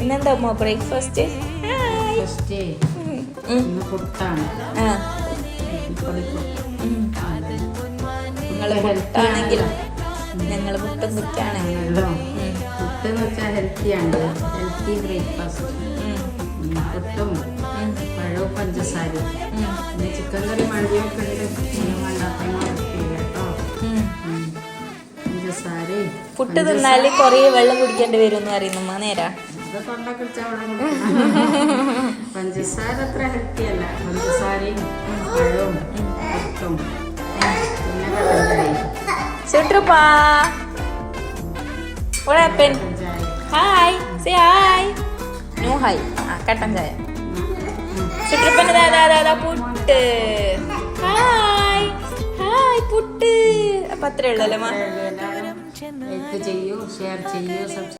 ഇന്നെന്താ അമ്മ ബ്രേക്ക്ഫാസ്റ്റ്? നിങ്ങള് പുട്ടാണെങ്കിൽ ഞങ്ങൾ പുട്ടും കുറ്റാണ്. പുട്ടെന്ന് വെച്ചാൽ ഹെൽത്തിയാണ്, ഹെൽത്തി ബ്രേക്ക്ഫാസ്റ്റ്. പുട്ടും പഴവും പഞ്ചസാരയും പിന്നെ ചിക്കൻ കറി മഴയൊക്കെ ഉണ്ട്. കേട്ടോ പഞ്ചസാരയും പുട്ട് തിന്നാല് കൊറേ വെള്ളം കുടിക്കേണ്ടി വരും എന്ന് പറയുന്നു. നേരാ? പഞ്ചസാര അത്ര ഹെൽത്തി അല്ല. പഞ്ചസാരയും പഴവും പുട്ടും പിന്നെ കട്ടൻ Sutrupa. What happened? Hi. Say hi. No hi. Katan jaya. Sutrupa da puttu. Hi. Hi puttu. Apa aത്രേ ഉള്ളല്ലേ? ലൈക്ക് ചെയ്യൂ, ഷെയർ ചെയ്യൂ,